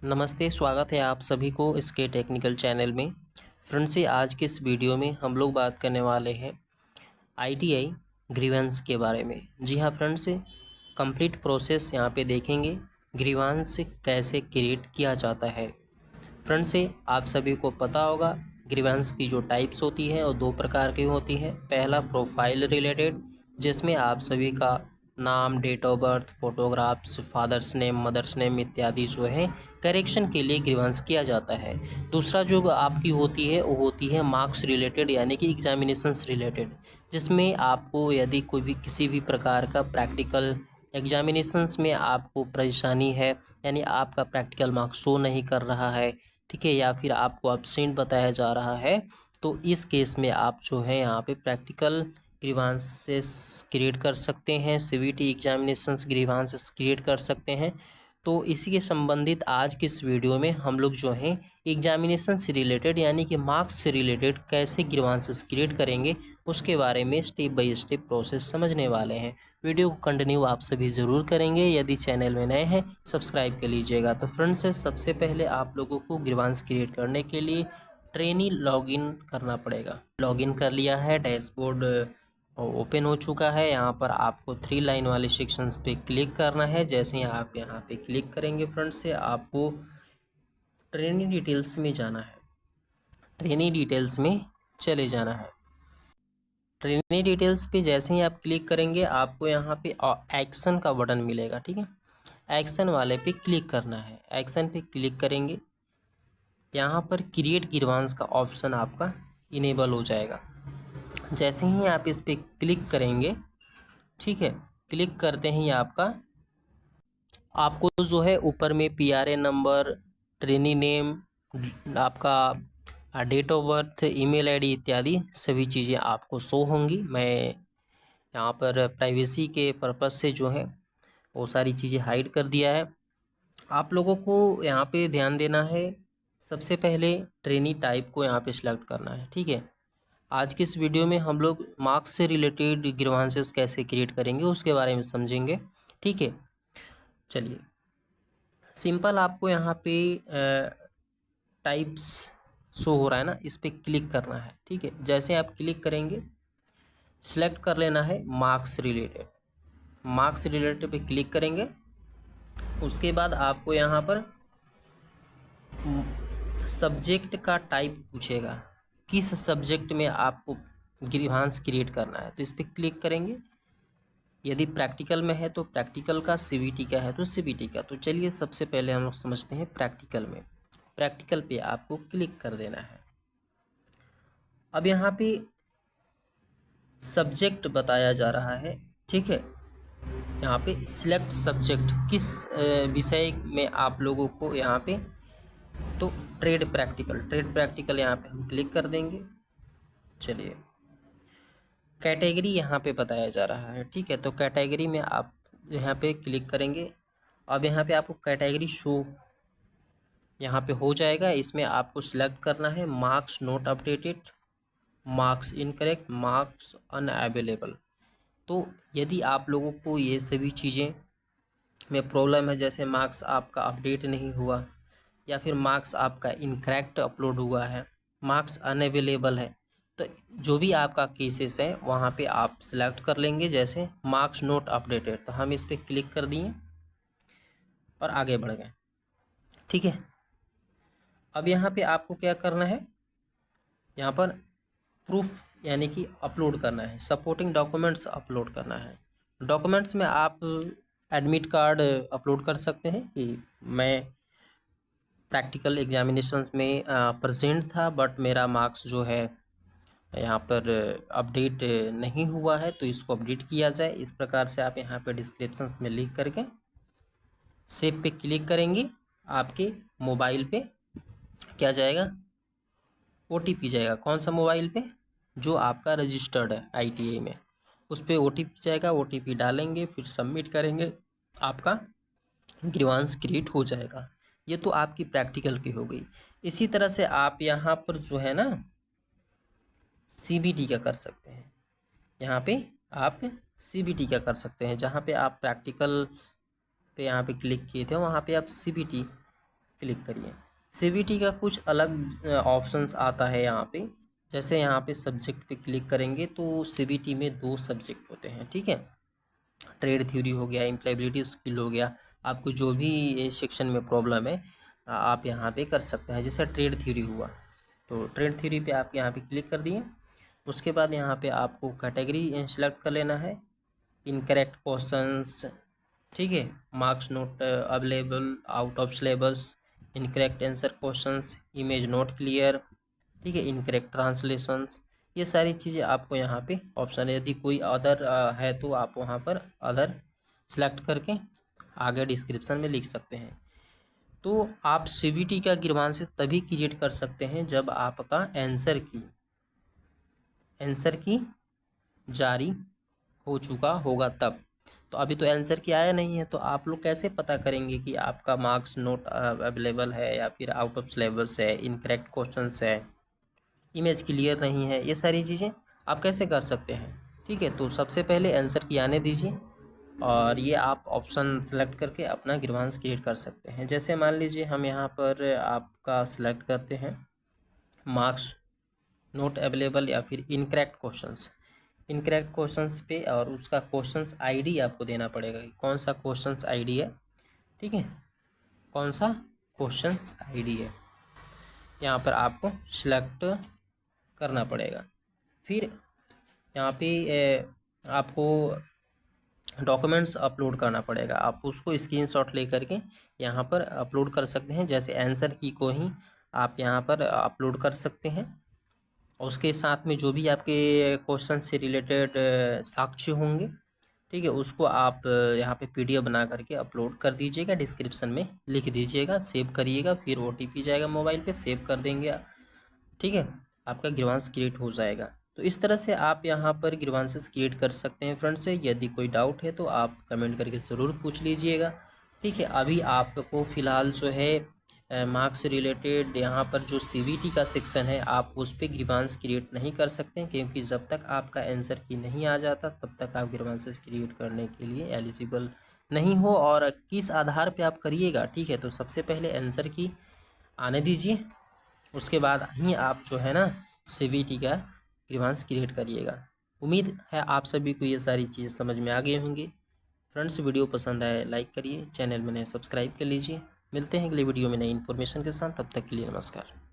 नमस्ते, स्वागत है आप सभी को इसके टेक्निकल चैनल में। फ्रेंड्स से आज के इस वीडियो में हम लोग बात करने वाले हैं आईटीआई ग्रीवेंस के बारे में। जी हाँ फ्रेंड्स, कंप्लीट प्रोसेस यहाँ पे देखेंगे ग्रीवेंस कैसे क्रिएट किया जाता है। फ्रेंड्स से आप सभी को पता होगा ग्रीवेंस की जो टाइप्स होती है और दो प्रकार की होती है। पहला प्रोफाइल रिलेटेड, जिसमें आप सभी का नाम, date of birth, photographs, father's name, mother's name इत्यादि जो है करेक्शन के लिए ग्रीवेंस किया जाता है। दूसरा जो आपकी होती है वो होती है मार्क्स रिलेटेड, यानी कि एग्जामिनेशंस रिलेटेड, जिसमें आपको यदि कोई भी किसी भी प्रकार का प्रैक्टिकल एग्जामिनेशंस में आपको परेशानी है, यानी आपका प्रैक्टिकल मार्क्स शो नहीं कर रहा है, ठीक है, या फिर आपको एब्सेंट बताया जा रहा है, तो इस केस में आप जो है यहाँ पे प्रैक्टिकल ग्रीवांसेस क्रिएट कर सकते हैं, सीवीटी एग्जामिनेशंस ग्रीवांसेस क्रिएट कर सकते हैं। तो इसी के संबंधित आज की इस वीडियो में हम लोग जो हैं एग्जामिनेशन से रिलेटेड यानी कि मार्क्स से रिलेटेड कैसे ग्रीवांसेस क्रिएट करेंगे उसके बारे में स्टेप बाय स्टेप प्रोसेस समझने वाले हैं। वीडियो को कंटिन्यू आप सभी ज़रूर करेंगे। यदि चैनल में नए हैं सब्सक्राइब कर लीजिएगा। तो फ्रेंड्स, सबसे पहले आप लोगों को ग्रीवांस क्रिएट करने के लिए ट्रेनी लॉगिन करना पड़ेगा। लॉगिन कर लिया है, डैशबोर्ड ओपन हो चुका है। यहाँ पर आपको 3 लाइन वाले सेक्शंस पे क्लिक करना है। जैसे ही आप यहाँ पे क्लिक करेंगे फ्रेंड्स से आपको ट्रेनिंग डिटेल्स में जाना है। ट्रेनिंग डिटेल्स में चले जाना है। ट्रेनिंग डिटेल्स पे जैसे ही आप क्लिक करेंगे आपको यहाँ पे एक्शन का बटन मिलेगा, ठीक है। एक्शन वाले पे क्लिक करना है। एक्शन पे क्लिक करेंगे, यहाँ पर क्रिएट ग्रीवांस का ऑप्शन आपका इनेबल हो जाएगा। जैसे ही आप इस पे क्लिक करेंगे, ठीक है, क्लिक करते ही आपको जो है ऊपर में पीआरए नंबर, ट्रेनी नेम, आपका date of birth, email ID इत्यादि सभी चीज़ें आपको शो होंगी। मैं यहाँ पर प्राइवेसी के पर्पज़ से जो है वो सारी चीज़ें हाइड कर दिया है। आप लोगों को यहाँ पे ध्यान देना है, सबसे पहले ट्रेनी टाइप को यहाँ पे सिलेक्ट करना है, ठीक है। आज की इस वीडियो में हम लोग मार्क्स से रिलेटेड ग्रीवांसेस कैसे क्रिएट करेंगे उसके बारे में समझेंगे, ठीक है। चलिए, सिंपल आपको यहाँ पे टाइप्स शो हो रहा है ना, इस पर क्लिक करना है, ठीक है। जैसे आप क्लिक करेंगे सिलेक्ट कर लेना है मार्क्स रिलेटेड। मार्क्स रिलेटेड पे क्लिक करेंगे, उसके बाद आपको यहाँ पर सब्जेक्ट का टाइप पूछेगा, किस सब्जेक्ट में आपको ग्रीवांस क्रिएट करना है, तो इस पर क्लिक करेंगे। यदि प्रैक्टिकल में है तो प्रैक्टिकल का, सीवीटी का है तो सीवीटी का। तो चलिए सबसे पहले हम लोग समझते हैं प्रैक्टिकल में। प्रैक्टिकल पे आपको क्लिक कर देना है। अब यहाँ पे सब्जेक्ट बताया जा रहा है, ठीक है। यहाँ पे सिलेक्ट सब्जेक्ट, किस विषय में आप लोगों को यहाँ पे, तो ट्रेड प्रैक्टिकल यहाँ पे हम क्लिक कर देंगे। चलिए, कैटेगरी यहाँ पे बताया जा रहा है, ठीक है। तो कैटेगरी में आप यहाँ पे क्लिक करेंगे। अब यहाँ पे आपको कैटेगरी शो यहाँ पे हो जाएगा। इसमें आपको सिलेक्ट करना है marks not updated, marks incorrect, marks unavailable. तो यदि आप लोगों को ये सभी चीज़ें में प्रॉब्लम है, जैसे मार्क्स आपका अपडेट नहीं हुआ या फिर मार्क्स आपका इनकरेक्ट अपलोड हुआ है, मार्क्स अनअवेलेबल है, तो जो भी आपका केसेस है वहाँ पे आप सिलेक्ट कर लेंगे। जैसे मार्क्स नॉट अपडेटेड, तो हम इस पर क्लिक कर दिए और आगे बढ़ गए, ठीक है। अब यहाँ पे आपको क्या करना है, यहाँ पर प्रूफ यानी कि अपलोड करना है, सपोर्टिंग डॉक्यूमेंट्स अपलोड करना है। डॉक्यूमेंट्स में आप एडमिट कार्ड अपलोड कर सकते हैं कि मैं प्रैक्टिकल एग्जामिनेशंस में प्रेजेंट था बट मेरा मार्क्स जो है यहाँ पर अपडेट नहीं हुआ है, तो इसको अपडेट किया जाए। इस प्रकार से आप यहाँ पे डिस्क्रिप्शन में लिख करके सेव पे क्लिक करेंगे। आपके मोबाइल पे क्या जाएगा, ओटीपी जाएगा। कौन सा मोबाइल पे, जो आपका रजिस्टर्ड है आईटीआई में, उस पर ओटीपी जाएगा। ओटीपी डालेंगे, फिर सबमिट करेंगे, आपका ग्रीवांस क्रिएट हो जाएगा। ये तो आपकी प्रैक्टिकल की हो गई। इसी तरह से आप यहाँ पर जो है ना सीबीटी का कर सकते हैं। यहाँ पे आप सीबीटी का कर सकते हैं, जहाँ पे आप प्रैक्टिकल पे यहाँ पे क्लिक किए थे वहाँ पे आप सीबीटी क्लिक करिए। सीबीटी का कुछ अलग ऑप्शंस आता है यहाँ पे। जैसे यहाँ पे सब्जेक्ट पे क्लिक करेंगे तो सीबीटी में 2 सब्जेक्ट होते हैं, ठीक है। ट्रेड थ्योरी हो गया, एम्प्लॉयबिलिटी स्किल हो गया। आपको जो भी सेक्शन में प्रॉब्लम है आप यहाँ पे कर सकते हैं। जैसे ट्रेड थ्योरी हुआ तो ट्रेड थ्योरी पे आप यहाँ पे क्लिक कर दिए। उसके बाद यहाँ पे आपको कैटेगरी सेलेक्ट कर लेना है। इनकरेक्ट क्वेश्चंस, ठीक है, marks note available out of syllabus, incorrect answer questions, image note clear, ठीक है, इनकरेक्ट ट्रांसलेशंस, ये सारी चीज़ें आपको यहाँ पे ऑप्शन है। यदि कोई अदर है तो आप वहाँ पर अदर सेलेक्ट करके आगे डिस्क्रिप्शन में लिख सकते हैं। तो आप सीबीटी का ग्रीवांस तभी क्रिएट कर सकते हैं जब आपका आंसर की जारी हो चुका होगा तब। तो अभी तो आंसर की आया नहीं है, तो आप लोग कैसे पता करेंगे कि आपका मार्क्स नोट अवेलेबल है या फिर आउट ऑफ सिलेबस है, इनकरेक्ट क्वेश्चंस है, इमेज क्लियर नहीं है, ये सारी चीज़ें आप कैसे कर सकते हैं। ठीक है, तो सबसे पहले आंसर की आने दीजिए और ये आप ऑप्शन सेलेक्ट करके अपना ग्रीवांस क्रिएट कर सकते हैं। जैसे मान लीजिए हम यहाँ पर आपका सेलेक्ट करते हैं मार्क्स नोट अवेलेबल या फिर इनकरेक्ट क्वेश्चंस पे, और उसका क्वेश्चंस आईडी आपको देना पड़ेगा कि कौन सा क्वेश्चंस आईडी है, ठीक है, कौन सा क्वेश्चंस आईडी है, यहाँ पर आपको सिलेक्ट करना पड़ेगा। फिर यहाँ पे आपको डॉक्यूमेंट्स अपलोड करना पड़ेगा। आप उसको स्क्रीनशॉट ले करके यहाँ पर अपलोड कर सकते हैं। जैसे आंसर की को ही आप यहाँ पर अपलोड कर सकते हैं और उसके साथ में जो भी आपके क्वेश्चन से रिलेटेड साक्ष्य होंगे, ठीक है, उसको आप यहाँ पे पीडीएफ बना करके अपलोड कर दीजिएगा, डिस्क्रिप्शन में लिख दीजिएगा, सेव करिएगा, फिर ओटीपी जाएगा मोबाइल पे, सेव कर देंगे, ठीक है, आपका ग्रीवांस क्रिएट हो जाएगा। तो इस तरह से आप यहाँ पर ग्रीवांसेस क्रिएट कर सकते हैं फ्रेंड्स। से यदि कोई डाउट है तो आप कमेंट करके ज़रूर पूछ लीजिएगा, ठीक है। अभी आपको फ़िलहाल जो है मार्क्स रिलेटेड यहाँ पर जो सीबीटी का सेक्शन है आप उस पर ग्रीवांस क्रिएट नहीं कर सकते हैं, क्योंकि जब तक आपका आंसर की नहीं आ जाता तब तक आप ग्रीवांसेस क्रिएट करने के लिए एलिजिबल नहीं हो। और किस आधार पे आप करिएगा, ठीक है, तो सबसे पहले आंसर की आने दीजिए, उसके बाद ही आप जो है ना सीबीटी का ग्रीवांस क्रिएट करिएगा। उम्मीद है आप सभी को ये सारी चीज़ें समझ में आ गई होंगी। फ्रेंड्स, वीडियो पसंद आए लाइक करिए, चैनल में नए सब्सक्राइब कर लीजिए। मिलते हैं अगले वीडियो में नई इन्फॉर्मेशन के साथ, तब तक के लिए नमस्कार।